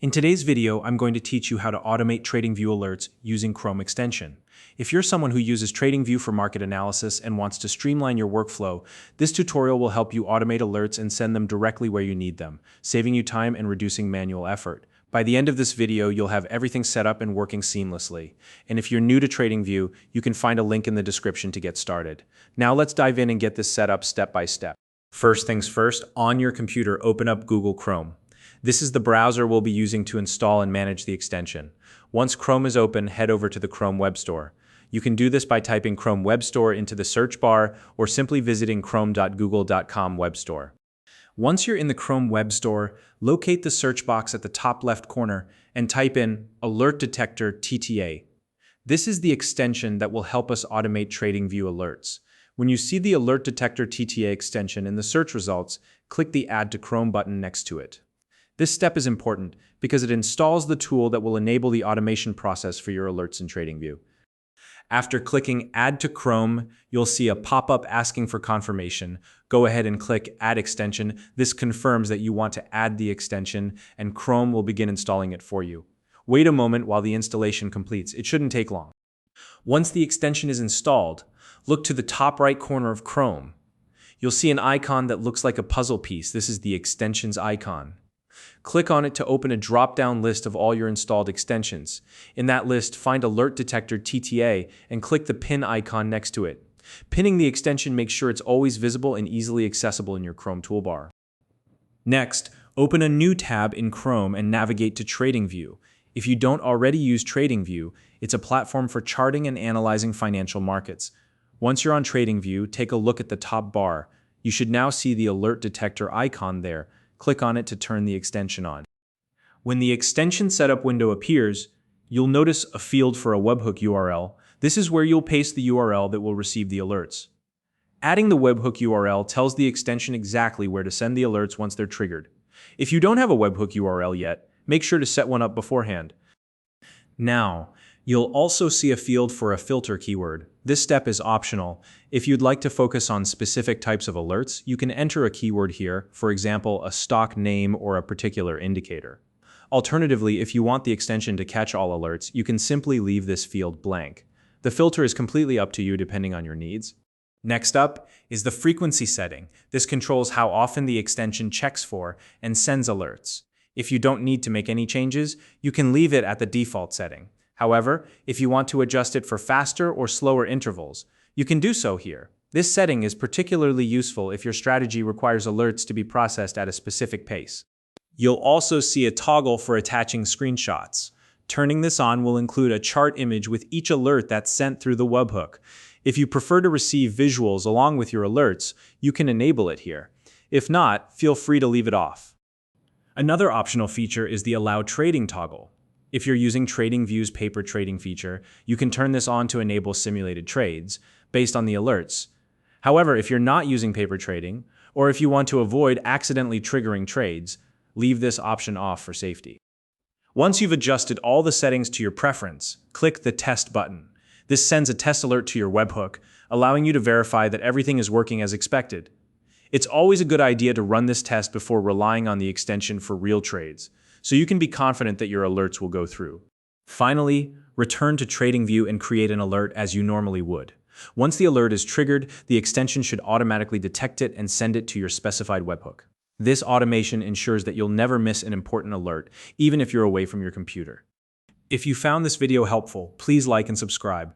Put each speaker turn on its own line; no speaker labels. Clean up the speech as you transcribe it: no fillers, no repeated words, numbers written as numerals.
In today's video, I'm going to teach you how to automate TradingView alerts using Chrome extension. If you're someone who uses TradingView for market analysis and wants to streamline your workflow, this tutorial will help you automate alerts and send them directly where you need them, saving you time and reducing manual effort. By the end of this video, you'll have everything set up and working seamlessly. And if you're new to TradingView, you can find a link in the description to get started. Now let's dive in and get this set up step by step. First things first, on your computer, open up Google Chrome. This is the browser we'll be using to install and manage the extension. Once Chrome is open, head over to the Chrome Web Store. You can do this by typing Chrome Web Store into the search bar or simply visiting chrome.google.com Web Store. Once you're in the Chrome Web Store, locate the search box at the top left corner and type in Alert Detector TTA. This is the extension that will help us automate TradingView alerts. When you see the Alert Detector TTA extension in the search results, click the Add to Chrome button next to it. This step is important because it installs the tool that will enable the automation process for your alerts in TradingView. After clicking Add to Chrome, you'll see a pop-up asking for confirmation. Go ahead and click Add Extension. This confirms that you want to add the extension, and Chrome will begin installing it for you. Wait a moment while the installation completes. It shouldn't take long. Once the extension is installed, look to the top right corner of Chrome. You'll see an icon that looks like a puzzle piece. This is the extensions icon. Click on it to open a drop-down list of all your installed extensions. In that list, find Alert Detector TTA and click the pin icon next to it. Pinning the extension makes sure it's always visible and easily accessible in your Chrome toolbar. Next, open a new tab in Chrome and navigate to TradingView. If you don't already use TradingView, it's a platform for charting and analyzing financial markets. Once you're on TradingView, take a look at the top bar. You should now see the Alert Detector icon there. Click on it to turn the extension on. When the extension setup window appears, you'll notice a field for a webhook URL. This is where you'll paste the URL that will receive the alerts. Adding the webhook URL tells the extension exactly where to send the alerts once they're triggered. If you don't have a webhook URL yet, make sure to set one up beforehand. Now, you'll also see a field for a filter keyword. This step is optional. If you'd like to focus on specific types of alerts, you can enter a keyword here, for example, a stock name or a particular indicator. Alternatively, if you want the extension to catch all alerts, you can simply leave this field blank. The filter is completely up to you depending on your needs. Next up is the frequency setting. This controls how often the extension checks for and sends alerts. If you don't need to make any changes, you can leave it at the default setting. However, if you want to adjust it for faster or slower intervals, you can do so here. This setting is particularly useful if your strategy requires alerts to be processed at a specific pace. You'll also see a toggle for attaching screenshots. Turning this on will include a chart image with each alert that's sent through the webhook. If you prefer to receive visuals along with your alerts, you can enable it here. If not, feel free to leave it off. Another optional feature is the Allow Trading toggle. If you're using TradingView's paper trading feature, you can turn this on to enable simulated trades based on the alerts. However, if you're not using paper trading, or if you want to avoid accidentally triggering trades, leave this option off for safety. Once you've adjusted all the settings to your preference, click the Test button. This sends a test alert to your webhook, allowing you to verify that everything is working as expected. It's always a good idea to run this test before relying on the extension for real trades, so you can be confident that your alerts will go through. Finally, return to TradingView and create an alert as you normally would. Once the alert is triggered, the extension should automatically detect it and send it to your specified webhook. This automation ensures that you'll never miss an important alert, even if you're away from your computer. If you found this video helpful, please like and subscribe.